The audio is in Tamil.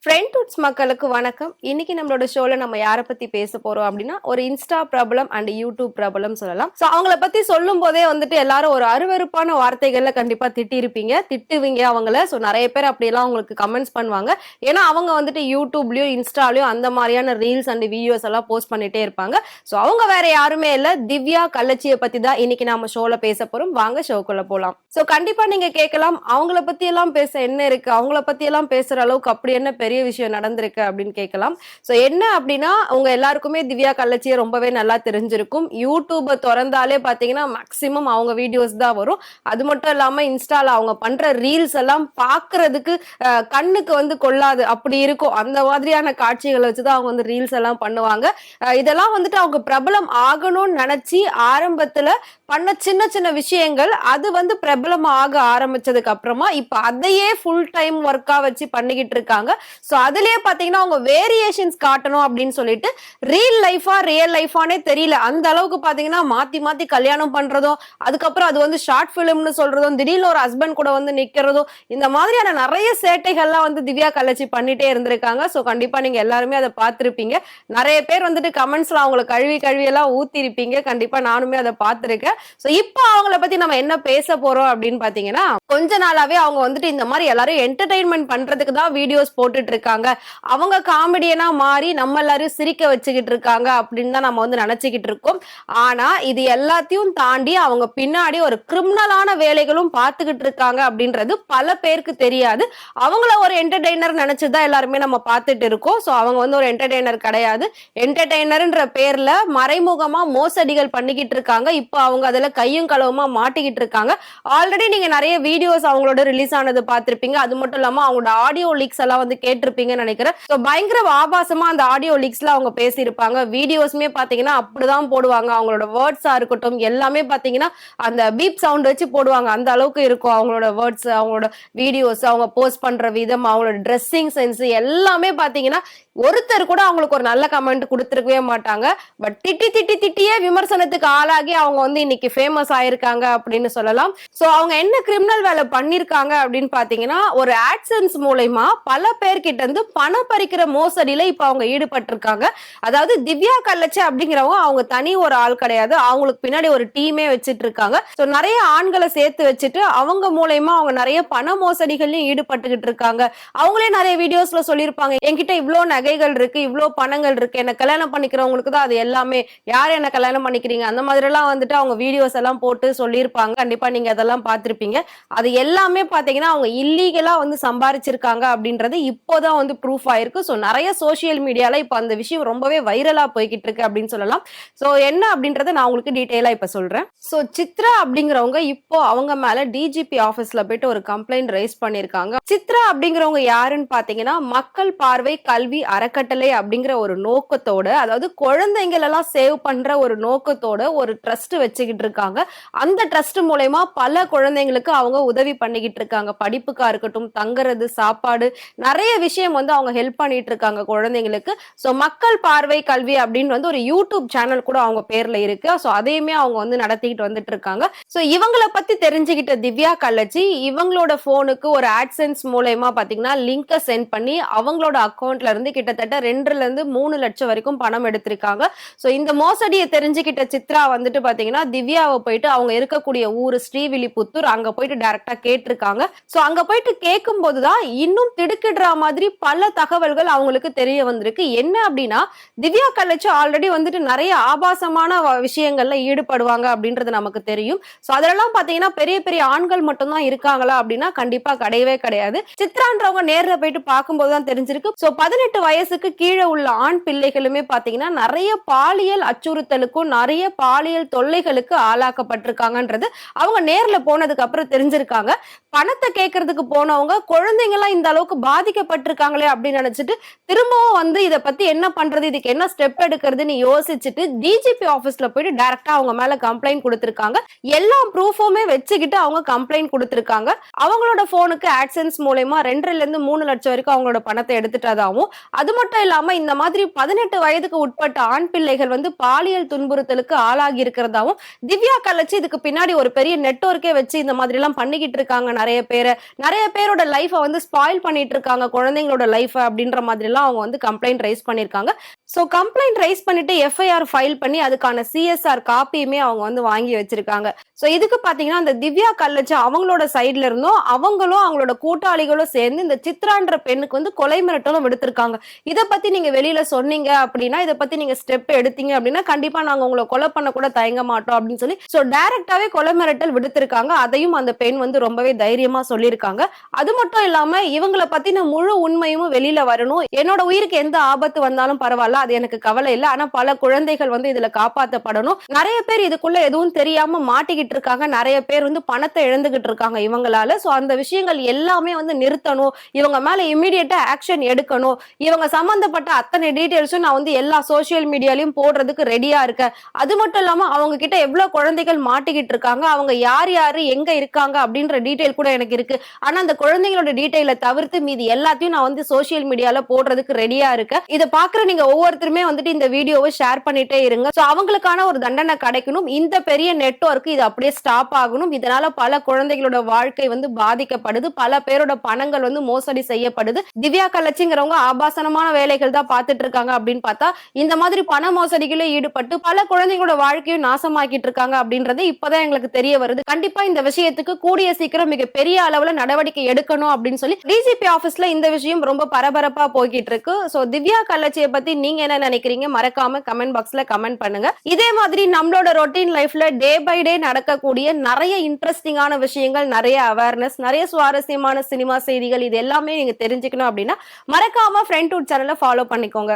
ஃப்ரெண்ட்ஹுட்ஸ் மக்களுக்கு வணக்கம். இன்னைக்கு நம்மளோட ஷோல நம்ம யாரை பத்தி பேச போறோம் அப்படின்னா, ஒரு இன்ஸ்டா பிரபலம் அண்ட் யூடியூப் பிரபலம் சொல்லலாம். சோ அவங்கள பத்தி சொல்லும் போதே வந்துட்டு எல்லாரும் ஒரு அருவருப்பான வார்த்தைகள்ல கண்டிப்பா திட்டுவீங்க அவங்கள. சோ நிறைய பேர் அப்படியெல்லாம் அவங்களுக்கு கமெண்ட்ஸ் பண்ணுவாங்க. ஏன்னா அவங்க வந்துட்டு யூடியூப்லயும் இன்ஸ்டாலயும் அந்த மாதிரியான ரீல்ஸ் அண்ட் வீடியோஸ் எல்லாம் போஸ்ட் பண்ணிட்டே இருப்பாங்க. சோ அவங்க வேற யாருமே இல்ல, திவ்யா கள்ளச்சியை பத்தி தான் இன்னைக்கு நாம ஷோல பேச போறோம். வாங்க ஷோக்குள்ள போலாம். சோ கண்டிப்பா நீங்க கேட்கலாம், அவங்கள பத்தி எல்லாம் பேச என்ன இருக்கு, அவங்கள பத்தி எல்லாம் பேசுற அளவுக்கு அப்படி என்ன பெரிய விஷயம் நடந்திருக்கு அப்படின்னு கேட்கலாம். சோ என்ன அப்படின்னா, உங்க எல்லாருக்குமே திவ்யா கள்ளச்சியை ரொம்பவே நல்லா தெரிஞ்சிருக்கும். யூடியூப திறந்தாலே பாத்தீங்கன்னா மேக்சிமம் அவங்க வீடியோஸ் தான் வரும். அது மட்டும் இல்லாம இன்ஸ்டால அவங்க பண்ற ரீல்ஸ் எல்லாம் பாக்குறதுக்கு கண்ணுக்கு வந்து கொள்ளாது அப்படி இருக்கும். அந்த மாதிரியான காட்சிகளை வச்சுதான் அவங்க வந்து ரீல்ஸ் எல்லாம் பண்ணுவாங்க. இதெல்லாம் வந்துட்டு அவங்க பிரபலம் ஆகணும்னு நினைச்சு ஆரம்பத்துல பண்ண சின்ன சின்ன விஷயங்கள் அது வந்து பிரபலம் ஆக ஆரம்பிச்சதுக்கு அப்புறமா இப்ப அதையே ஃபுல் டைம் ஒர்க்கா வச்சு பண்ணிக்கிட்டு இருக்காங்க. சோ அதுலயே பாத்தீங்கன்னா அவங்க வேரியேஷன்ஸ் காட்டணும் அப்படின்னு சொல்லிட்டு ரியல் லைஃபானே தெரியல அந்த அளவுக்கு பாத்தீங்கன்னா மாத்தி மாத்தி கல்யாணம் பண்றதும், அதுக்கப்புறம் அது வந்து ஷார்ட் பிலிம்னு சொல்றதும், திடீர்னு ஒரு ஹஸ்பண்ட் கூட வந்து நிக்கிறதும், இந்த மாதிரியான நிறைய சேட்டைகள்லாம் வந்து திவ்யா கள்ளச்சி பண்ணிட்டே இருந்திருக்காங்க. சோ கண்டிப்பா நீங்க எல்லாருமே அதை பார்த்திருப்பீங்க. நிறைய பேர் வந்துட்டு கமெண்ட்ஸ்ல அவங்களை கழுவி எல்லாம் ஊத்தி இருப்பீங்க. கண்டிப்பா நானுமே அதை பார்த்திருக்கேன். சோ இப்போ அவங்கள பத்தி நம்ம என்ன பேச போறோம் அப்படின்னு பாத்தீங்கன்னா, கொஞ்ச நாளாவே அவங்க வந்துட்டு இந்த மாதிரி எல்லாரும் என்டர்டைன்மெண்ட் பண்றதுக்கு தான் வீடியோஸ் போட்டுட்டு இருக்காங்க. அவங்க காமெடியனா மாறி நம்ம எல்லாரும் சிரிக்க வச்சுக்கிட்டு இருக்காங்க அப்படின்னு தான் நம்ம வந்து நினைச்சுக்கிட்டு இருக்கோம். ஆனா இது எல்லாத்தையும் தாண்டி அவங்க பின்னாடி ஒரு கிரிமினலான வேலைகளும் பார்த்துக்கிட்டு இருக்காங்க அப்படின்றது பல பேருக்கு தெரியாது. அவங்கள ஒரு என்டர்டைனர் நினைச்சுதான் எல்லாருமே நம்ம பார்த்துட்டு இருக்கோம். சோ அவங்க வந்து ஒரு என்டர்டைனர் கிடையாது. என்டர்டைனர்ன்ற பேர்ல மறைமுகமா மோசடிகள் பண்ணிக்கிட்டு இருக்காங்க. இப்போ அவங்க அதுல கையும் களவுமா மாட்டிக்கிட்டு இருக்காங்க. ஆல்ரெடி நீங்க நிறைய வீடியோஸ் அவங்களோட ரிலீஸ் ஆனது பார்த்திருப்பீங்க. அது மட்டும் இல்லாம அவங்களோட ஆடியோ லீக்ஸ் எல்லாம் வந்து கேட்டிருப்பீங்கன்னு நினைக்கிறேன். பயங்கர ஆபாசமா அந்த ஆடியோ லீக்ஸ்ல அவங்க பேசியிருப்பாங்க. வீடியோஸ்மே பாத்தீங்கன்னா அப்படிதான் போடுவாங்க. அவங்களோட வேர்ட்ஸா இருக்கட்டும் எல்லாமே பாத்தீங்கன்னா அந்த பீப் சவுண்ட் வச்சு போடுவாங்க. அந்த அளவுக்கு இருக்கும் அவங்களோட வேர்ட்ஸ், அவங்களோட வீடியோஸ், அவங்க போஸ்ட் பண்ற விதம், அவங்களோட ட்ரெஸ்ஸிங் சென்ஸ் எல்லாமே பாத்தீங்கன்னா ஒருத்தர் கூட அவங்களுக்கு ஒரு நல்ல கமெண்ட் கொடுத்துருக்கவே மாட்டாங்க. பட் திட்டியே விமர்சனத்துக்கு ஆளாகி அவங்க வந்து இன்னைக்கு ஃபேமஸ் ஆயிருக்காங்க அப்படின்னு சொல்லலாம். சோ அவங்க என்ன கிரிமினல் வேலை பண்ணிருக்காங்க அப்படின்னு பாத்தீங்கன்னா, ஒரு ஆட்சன்ஸ் மூலமா பல பேர்கிட்ட இருந்து பணம் பறிக்கிற மோசடியில இப்ப அவங்க ஈடுபட்டிருக்காங்க. அதாவது திவ்யா கள்ளச்சி அப்படிங்கிறவங்க அவங்க தனி ஒரு ஆள் கிடையாது. அவங்களுக்கு பின்னாடி ஒரு டீமே வச்சிட்டு இருக்காங்க. சோ நிறைய ஆண்களை சேர்த்து வச்சுட்டு அவங்க மூலமா அவங்க நிறைய பண மோசடிகள்லயும் ஈடுபட்டுக்கிட்டு இருக்காங்க. அவங்களே நிறைய வீடியோஸ்ல சொல்லியிருப்பாங்க, என்கிட்ட இவ்வளவு நகைகள் இருக்கு, இவ்வளவு பணங்கள் இருக்கு, என்ன கல்யாணம் பண்ணிக்கிறவங்களுக்கு தான் அது எல்லாமே, யார் என்ன கல்யாணம் பண்ணிக்கிறீங்க அந்த மாதிரி எல்லாம் வந்துட்டு அவங்க வீடியோஸ் எல்லாம் போட்டு சொல்லியிருப்பாங்க. கண்டிப்பா நீங்க அதெல்லாம் பார்த்திருப்பீங்க. அது எல்லாமே பாத்தீங்கன்னா அவங்க இல்லீகலா வந்து சம்பாரிச்சிருக்காங்க அப்படின்றது இப்போதான் வந்து ப்ரூஃப் ஆயிருக்கு. சோ நிறைய சோசியல் மீடியால இப்ப அந்த விஷயம் ரொம்பவே வைரலா போய்கிட்டு இருக்கு அப்படின்னு சொல்லலாம். சோ என்ன அப்படின்றத நான் உங்களுக்கு டீடைலா இப்ப சொல்றேன். சோ சித்ரா அப்படிங்கிறவங்க இப்போ அவங்க மேல டிஜிபி ஆபீஸ்ல போயிட்டு ஒரு கம்ப்ளைண்ட் ரைஸ் பண்ணிருக்காங்க. சித்ரா அப்படிங்கிறவங்க யாருன்னு பாத்தீங்கன்னா, மக்கள் பார்வை கல்வி அறக்கட்டளை அப்படிங்கிற ஒரு நோக்கத்தோட, அதாவது குழந்தைகள் எல்லாம் சேவ் பண்ற ஒரு நோக்கத்தோட ஒரு ட்ரஸ்ட் வச்சுக்கிட்டு இருக்காங்க. அந்த ட்ரஸ்ட் மூலமா பல குழந்தைங்களுக்கு அவங்க உதவி பண்ணிக்கிட்டு இருக்காங்க. படிப்புக்கா இருக்கட்டும், தங்குறது, சாப்பாடு, நிறைய விஷயம் வந்து அவங்க ஹெல்ப் பண்ணிட்டு இருக்காங்க குழந்தைங்களுக்கு. சோ மக்கள் பார்வை கல்வி அப்படின்னு வந்து ஒரு யூடியூப் சேனல் கூட அவங்க பேர்ல இருக்கு. சோ அதையுமே அவங்க வந்து நடத்திக்கிட்டு வந்துட்டு இருக்காங்க. சோ இவங்கள பத்தி தெரிஞ்சுக்கிட்ட திவ்யா கள்ளச்சி இவங்களோட போனுக்கு ஒரு ஆட்சென்ஸ் மூலமா பாத்தீங்கன்னா லிங்கை சென்ட் பண்ணி அவங்களோட அக்கௌண்ட்ல இருந்து கிட்டத்தட்ட 2-3 லட்சம் வரைக்கும் பணம் எடுத்திருக்காங்க. சோ இந்த மோசடியை தெரிஞ்சுக்கிட்ட சித்ரா வந்துட்டு பாத்தீங்கன்னா திவ்யாவை போயிட்டு அவங்க இருக்கக்கூடிய ஊரு ஸ்ரீவில்லிபுத்தூர் அங்க போயிட்டு டைரக்டா கேட்டிருக்காங்க. சோ அங்க போயிட்டு கேட்கும் போதுதான் இன்னும் திடுக்கிடுற மாதிரி பல தகவல்கள் அவங்களுக்கு தெரிய வந்திருக்கு. என்ன அப்படின்னா, திவ்யா கள்ளச்சி ஆல்ரெடி வந்துட்டு நிறைய ஆபாசமான விஷயங்கள்ல ஈடுபடுவாங்க அப்படின்றது நமக்கு தெரியும். சோ அதெல்லாம் பாத்தீங்கன்னா பெரிய பெரிய ஆண்கள் மட்டும் தான் இருக்காங்களா அப்படின்னா கண்டிப்பா கிடையவே கிடையாது. சித்ரான்றவங்க நேர்ல போயிட்டு பார்க்கும்போதுதான் தெரிஞ்சிருக்கு. சோ 18 வயசுக்கு கீழே உள்ள ஆண் பிள்ளைகளுமே பாத்தீங்கன்னா நிறைய பாலியல் அச்சுறுத்தலுக்கும் நிறைய பாலியல் தொல்லைகளுக்கு ஆளாக்கப்பட்டிருக்காங்கன்றது அவங்க நேர்ல போனதுக்கு அப்புறம் தெரிஞ்சிருக்காங்க. பணத்தை கேட்கறதுக்கு போனவங்க குழந்தைங்க எல்லாம் இந்த அளவுக்கு பாதிக்கப்பட்டிருக்காங்களே அப்படின்னு நினைச்சிட்டு திரும்பவும் வந்து இதை பத்தி என்ன பண்றது, இதுக்கு என்ன ஸ்டெப் எடுக்கிறதுன்னு யோசிச்சுட்டு டிஜிபி ஆபீஸ்ல போயிட்டு டைரக்டா அவங்க மேல கம்ப்ளைண்ட் கொடுத்திருக்காங்க. எல்லா ப்ரூஃபுமே வச்சுக்கிட்டு அவங்க கம்ப்ளைண்ட் கொடுத்திருக்காங்க. அவங்களோட போனுக்கு ஆட்சென்ஸ் மூலமா 2-3 லட்சம் வரைக்கும் அவங்களோட பணத்தை எடுத்துட்டதாகவும், அது மட்டும் இல்லாம இந்த மாதிரி 18 வயதுக்கு உட்பட்ட ஆண் பிள்ளைகள் வந்து பாலியல் துன்புறுத்தலுக்கு ஆளாகி இருக்கிறதாவும், திவ்யா கள்ளச்சி இதுக்கு பின்னாடி ஒரு பெரிய நெட்வொர்க்கே வச்சு இந்த மாதிரி எல்லாம் பண்ணிக்கிட்டு இருக்காங்க. நிறைய பேரோட லைஃபை வந்து ஸ்பாயில் பண்ணிட்டு இருக்காங்க குழந்தை குழந்தைங்களோட லைஃப் அப்படின்ற மாதிரி எல்லாம் அவங்க வந்து கம்ப்ளைண்ட் ரைஸ் பண்ணிருக்காங்க. சோ கம்ப்ளைண்ட் ரைஸ் பண்ணிட்டு எஃப்ஐஆர் ஃபைல் பண்ணி அதுக்கான சிஎஸ்ஆர் காப்பியுமே அவங்க வந்து வாங்கி வச்சிருக்காங்க. சோ இதுக்கு பாத்தீங்கன்னா அந்த திவ்யா கள்ளச்சி அவங்களோட சைட்ல இருந்தும் அவங்களும் அவங்களோட கூட்டாளிகளும் சேர்ந்து இந்த சித்ரான்ற பெண்ணுக்கு வந்து கொலை மிரட்டலும் விடுத்திருக்காங்க. இத பத்தி நீங்க வெளியில சொன்னீங்க அப்படின்னா, இத பத்தி நீங்க ஸ்டெப் எடுத்தீங்க அப்படின்னா கண்டிப்பா நாங்க உங்களை கொலை பண்ண கூட தயங்க மாட்டோம் அப்படின்னு சொல்லி சோ டைரக்டாவே கொலை மிரட்டல் விடுத்திருக்காங்க. அதையும் அந்த பெண் வந்து ரொம்பவே தைரியமா சொல்லியிருக்காங்க. அது மட்டும் இல்லாம இவங்கள பத்தின முழு உண்மையும் வெளியில வரணும். என்னோட உயிருக்கு எந்த ஆபத்து வந்தாலும் பரவாயில்ல, அது எனக்கு கவலை இல்ல. ஆனா பல குழந்தைகள் வந்து இதுல காப்பாற்றப்படணும். நிறைய பேர் இதுக்குள்ள எதுவும் தெரியாம மாட்டிக்கிட்டு இருக்காங்க. நிறைய பேர் வந்து பணத்தை இழந்துகிட்டு இருக்காங்க இவங்களால. சோ அந்த விஷயங்கள் எல்லாமே வந்து நிறுத்தணும். இவங்க மேல இமிடியேட்டா ஆக்ஷன் எடுக்கணும். இவங்க சம்பந்தப்பட்ட அத்தனை டீடைல்ஸும் நான் வந்து எல்லா சோசியல் மீடியாலயும் போடுறதுக்கு ரெடியா இருக்கேன். அது மட்டும் இல்லாம அவங்க கிட்ட எவ்வளவு குழந்தைகள் மாட்டிக்கிட்டு இருக்காங்க, அவங்க யார் யாரு எங்க இருக்காங்க அப்படின்ற டீடைல் கூட எனக்கு இருக்கு. ஆனா அந்த குழந்தைங்களோட டீடைலை தவிர்த்து மீதி எல்லாத்தையும் நான் வந்து சோசியல் மீடியால போடுறதுக்கு ரெடியா இருக்கேன். இதை பாக்குற நீங்க ஒவ்வொருத்தருமே வந்துட்டு இந்த வீடியோவை ஷேர் பண்ணிட்டே இருங்க. சோ அவங்களுக்கான ஒரு தண்டனை கிடைக்கணும். இந்த பெரிய நெட்வொர்க் இது அப்படியே ஸ்டாப் ஆகணும். இதனால பல குழந்தைகளோட வாழ்க்கை வந்து பாதிக்கப்படுது. பல பேரோட பணங்கள் வந்து மோசடி செய்யப்படுது. திவ்யா கள்ளச்சிங்கிறவங்க ஆபாசனமான வேலைகள் தான் பார்த்துட்டு இருக்காங்க அப்படின்னு பார்த்தா இந்த மாதிரி பண மோசடிகளே ஈடுபட்டு பல குழந்தைகளோட வாழ்க்கையும் நாசமாக்கிட்டு இருக்காங்க அப்படின்றது இப்பதான் எங்களுக்கு தெரிய வருது. கண்டிப்பா இந்த விஷயத்துக்கு கூடிய சீக்கிரம் மிக பெரிய அளவுல நடவடிக்கை எடுக்கணும் அப்படின்னு சொல்லி டிஜிபி ஆபீஸ்ல இந்த விஷயம் ரொம்ப பரபரப்பா போய்கிட்டு இருக்கு. சோ திவ்யா கள்ளச்சியை பத்தி நீங்க என்ன நினைக்கிறீங்க? மறக்காம கமெண்ட் பாக்ஸ்ல கமெண்ட் பண்ணுங்க. இதே மாதிரி நம்மளோட ரொட்டீன் லைஃப்ல டே பை டே நடக்கக்கூடிய நிறைய இன்ட்ரெஸ்டிங்கான விஷயங்கள், நிறைய அவேர்னஸ், நிறைய சுவாரஸ்யமான சினிமா செய்திகள் இது எல்லாமே நீங்க தெரிஞ்சுக்கணும் அப்படின்னா மறக்காம ஃப்ரெண்ட்வுட் சேனலை ஃபாலோ பண்ணிக்கோங்க.